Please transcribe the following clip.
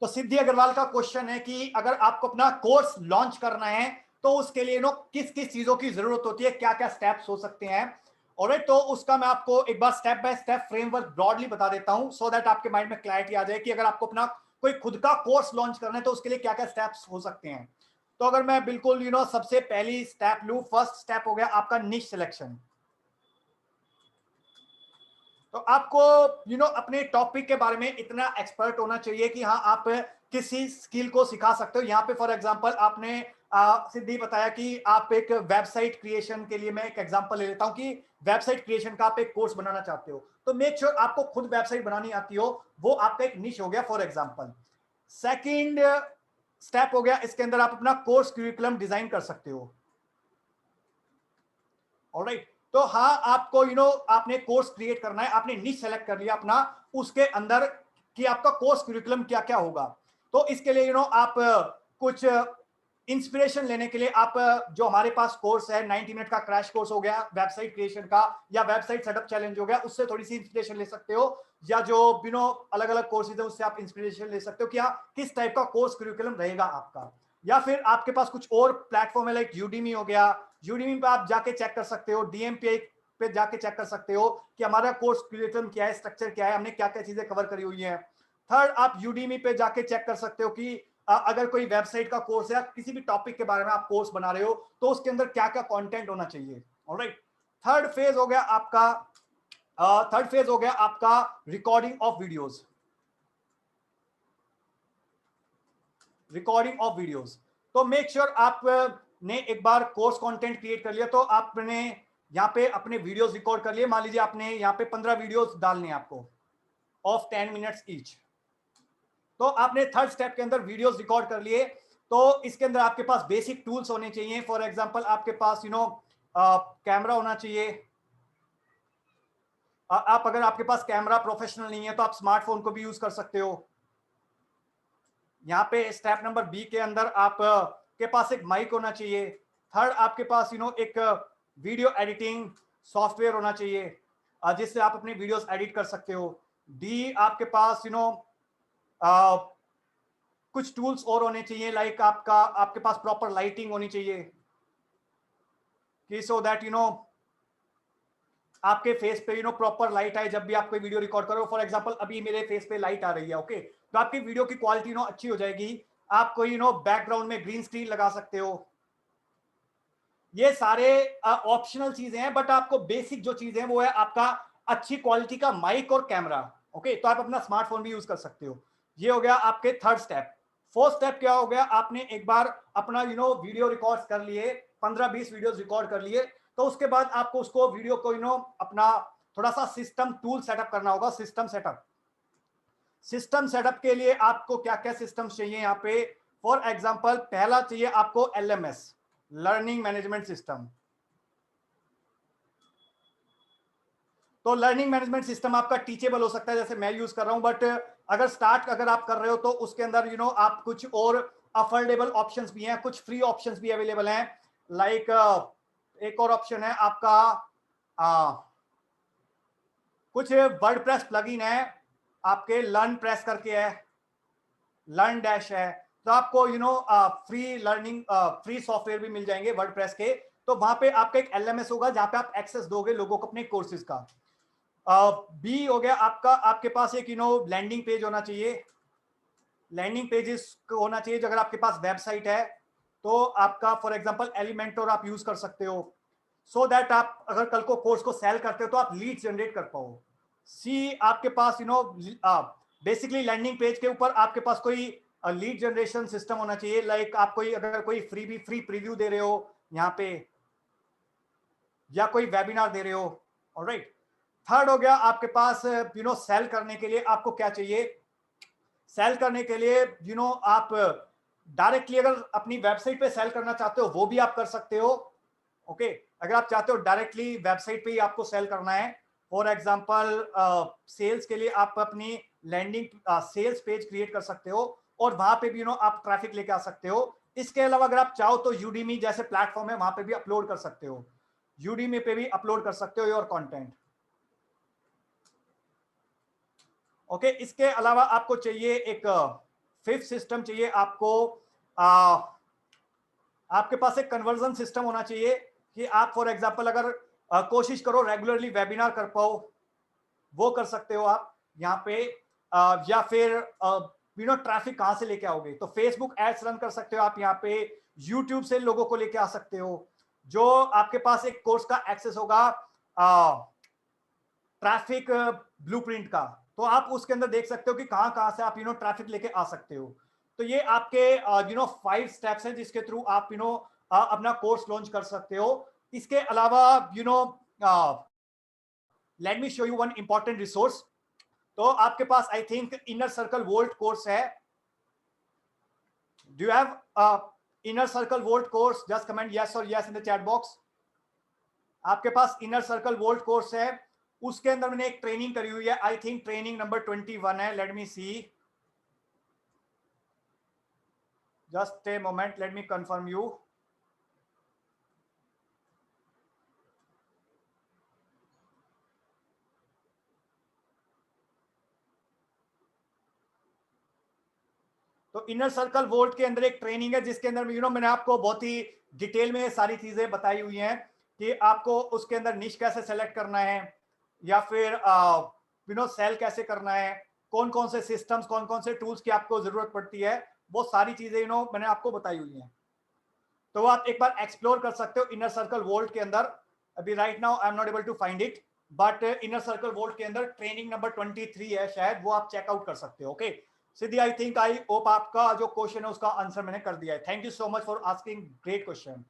तो सिद्धि अग्रवाल का क्वेश्चन है कि अगर आपको अपना कोर्स लॉन्च करना है तो उसके लिए किस किस चीजों की जरूरत होती है, क्या क्या स्टेप्स हो सकते हैं। ऑलराइट, तो उसका मैं आपको एक बार step by step framework broadly बता देता हूं, सो दैट आपके माइंड में क्लैरिटी आ जाए कि अगर आपको अपना कोई खुद का कोर्स लॉन्च करना है तो उसके लिए क्या क्या स्टेप्स हो सकते हैं। तो अगर मैं बिल्कुल सबसे पहली स्टेप लूं, फर्स्ट स्टेप हो गया आपका निश सिलेक्शन। तो आपको अपने टॉपिक के बारे में इतना एक्सपर्ट होना चाहिए कि हाँ आप किसी स्किल को सिखा सकते हो। यहाँ पे फॉर एग्जांपल आपने सिद्धि बताया कि आप एक वेबसाइट क्रिएशन के लिए, मैं एक एग्जांपल ले लेता हूँ कि वेबसाइट क्रिएशन का आप एक कोर्स बनाना चाहते हो, तो मेक श्योर आपको खुद वेबसाइट बनानी आती हो, वो आपका एक निश हो गया फॉर एग्जांपल। सेकंड स्टेप हो गया, इसके अंदर आप अपना कोर्स करिकुलम डिजाइन कर सकते हो। ऑलराइट, तो हाँ आपको आपने कोर्स क्रिएट करना है, आपने निश सेलेक्ट कर लिया अपना, उसके अंदर कि आपका कोर्स करिकुलम क्या क्या होगा। तो इसके लिए आप कुछ इंस्पिरेशन लेने के लिए आप जो हमारे पास कोर्स है 90 मिनट का क्रैश कोर्स हो गया वेबसाइट क्रिएशन का, या वेबसाइट सेटअप चैलेंज हो गया, उससे थोड़ी सी इंस्पिरेशन ले सकते हो, या जो अलग अलग कोर्सेज है उससे आप इंस्पिरेशन ले सकते हो कि हाँ किस टाइप का कोर्स करिकुलम रहेगा आपका। या फिर आपके पास कुछ और प्लेटफॉर्म है लाइक यूडीमी हो गया, यूडीमी पे आप जाके चेक कर सकते हो, डीएमपी पे जाके चेक कर सकते हो कि हमारा कोर्स करिकुलम क्या है, स्ट्रक्चर क्या है, हमने क्या क्या चीजें कवर करी हुई है। थर्ड, आप यूडीमी पे जाके चेक कर सकते हो कि अगर कोई वेबसाइट का कोर्स है, किसी भी टॉपिक के बारे में आप कोर्स बना रहे हो, तो उसके अंदर क्या क्या कंटेंट होना चाहिए। ऑलराइट, थर्ड फेज हो गया आपका recording of videos. Recording of videos, तो मेक श्योर आपने एक बार कोर्स कंटेंट क्रिएट कर लिया तो आपने यहाँ पे अपने वीडियोस रिकॉर्ड कर लिए। मान लीजिए आपने यहाँ पे 15 वीडियोस डालने हैं आपको ऑफ 10 मिनट्स ईच, तो आपने थर्ड स्टेप के अंदर वीडियोस रिकॉर्ड कर लिए। तो इसके अंदर आपके पास बेसिक टूल्स होने चाहिए, फॉर एग्जांपल आपके पास कैमरा होना चाहिए। आप अगर आपके पास कैमरा प्रोफेशनल नहीं है तो आप स्मार्टफोन को भी यूज कर सकते हो। यहाँ पे स्टेप नंबर बी के अंदर आप के पास एक माइक होना चाहिए। थर्ड, आपके पास एक वीडियो एडिटिंग सॉफ्टवेयर होना चाहिए जिससे आप अपनी वीडियोस एडिट कर सकते हो। डी, आपके पास कुछ टूल्स और होने चाहिए, लाइक आपके पास प्रॉपर लाइटिंग होनी चाहिए कि सो दैट आपके फेस पे प्रॉपर लाइट आए जब भी आप कोई वीडियो रिकॉर्ड करो। फॉर एग्जांपल अभी मेरे फेस पे लाइट आ रही है, ओके, तो आपकी वीडियो की क्वालिटी अच्छी हो जाएगी। आप कोई बैकग्राउंड में ग्रीन स्क्रीन लगा सकते हो। ये सारे ऑप्शनल चीजें हैं, बट आपको बेसिक जो चीजें हैं वो है आपका अच्छी क्वालिटी का माइक और कैमरा। ओके, तो आप अपना स्मार्टफोन भी यूज कर सकते हो। ये हो गया आपके थर्ड स्टेप। फोर्थ स्टेप क्या हो गया, आपने एक बार अपना वीडियो रिकॉर्ड कर लिए, 15-20 वीडियोस रिकॉर्ड कर लिए, तो उसके बाद आपको उसको वीडियो को अपना थोड़ा सा सिस्टम टूल सेटअप करना होगा। सिस्टम सेटअप के लिए आपको क्या क्या सिस्टम चाहिए यहाँ पे। फॉर एग्जांपल पहला चाहिए आपको एलएमएस, लर्निंग मैनेजमेंट सिस्टम। तो लर्निंग मैनेजमेंट सिस्टम आपका टीचेबल हो सकता है जैसे मैं यूज कर रहा हूं, बट अगर आप कर रहे हो तो उसके अंदर आप कुछ और अफोर्डेबल ऑप्शंस भी हैं, कुछ फ्री ऑप्शंस भी अवेलेबल हैं। लाइक एक और ऑप्शन है आपका कुछ वर्डप्रेस प्लगइन है आपके, लर्न प्रेस करके है, लर्न डैश है, तो आपको फ्री सॉफ्टवेयर भी मिल जाएंगे वर्डप्रेस के। तो वहां पे आपका एक एलएमएस होगा जहां पे आप एक्सेस दोगे लोगों को अपने कोर्सेज का। बी हो गया आपका, आपके पास एक लैंडिंग पेज होना चाहिए। लैंडिंग पेजेस होना चाहिए, अगर आपके पास वेबसाइट है तो आपका फॉर एग्जांपल एलिमेंटर आप यूज कर सकते हो, सो दैट आप अगर कल को कोर्स को सेल करते हो तो आप लीड जनरेट कर पाओ। सी, आपके पास बेसिकली लैंडिंग पेज के ऊपर आपके पास कोई लीड जनरेशन सिस्टम होना चाहिए, लाइक आप कोई अगर कोई फ्री प्रीव्यू दे रहे हो यहाँ पे, या कोई वेबिनार दे रहे हो। ऑलराइट, थर्ड हो गया आपके पास सेल करने के लिए आपको क्या चाहिए। सेल करने के लिए आप डायरेक्टली अगर अपनी वेबसाइट पे सेल करना चाहते हो वो भी आप कर सकते हो। ओके, अगर आप चाहते हो डायरेक्टली वेबसाइट पे ही आपको सेल करना है, फॉर एग्जांपल सेल्स के लिए आप अपनी लैंडिंग सेल्स पेज क्रिएट कर सकते हो और वहां पे भी आप ट्रैफिक लेके आ सकते हो। इसके अलावा अगर आप चाहो तो यूडीमी जैसे प्लेटफॉर्म है वहां पे भी अपलोड कर सकते हो, यूडीमी पे भी अपलोड कर सकते हो योर कंटेंट। ओके, इसके अलावा आपको चाहिए एक फिफ्थ सिस्टम चाहिए आपको, आपके पास एक कन्वर्जन सिस्टम होना चाहिए कि आप फॉर एग्जांपल अगर कोशिश करो रेगुलरली वेबिनार कर पाओ, वो कर सकते हो आप यहाँ पे। या फिर ट्रैफिक कहाँ से लेके आओगे, तो फेसबुक एड्स रन कर सकते हो आप यहाँ पे, यूट्यूब से लोगों को लेके आ सकते हो। जो आपके पास एक कोर्स का एक्सेस होगा ट्रैफिक ब्लूप्रिंट का, तो आप उसके अंदर देख सकते हो कि कहाँ कहाँ से आप ट्रैफिक लेके आ सकते हो। तो ये आपके 5 स्टेप्स हैं जिसके थ्रू आप अपना कोर्स लॉन्च कर सकते हो। इसके अलावा let me show you one important resource. तो आपके पास I think inner circle vault course है। Do you have inner circle vault course? Just comment yes और yes in the chat box. आपके पास इनर सर्कल वोल्ट कोर्स है, उसके अंदर मैंने एक ट्रेनिंग करी हुई है, आई थिंक ट्रेनिंग नंबर 21 है। Let me see, just a moment, let me confirm you. तो इनर सर्कल वोल्ट के अंदर एक ट्रेनिंग है जिसके अंदर मैंने आपको बहुत ही डिटेल में सारी चीजें बताई हुई हैं कि आपको उसके अंदर निश कैसे सेलेक्ट करना है, या फिर सेल कैसे करना है, कौन कौन से सिस्टम्स, कौन कौन से टूल्स की आपको जरूरत पड़ती है, वो सारी चीजें मैंने आपको बताई हुई हैं। तो आप एक बार एक्सप्लोर कर सकते हो इनर सर्कल वोल्ट के अंदर। अभी right now I am not able to find it, but inner circle vault के अंदर ट्रेनिंग नंबर 23 है शायद, वो आप चेकआउट कर सकते हो। Okay Siddhi, I think I hope आपका जो क्वेश्चन है उसका आंसर मैंने कर दिया है। Thank you so much for asking, great question.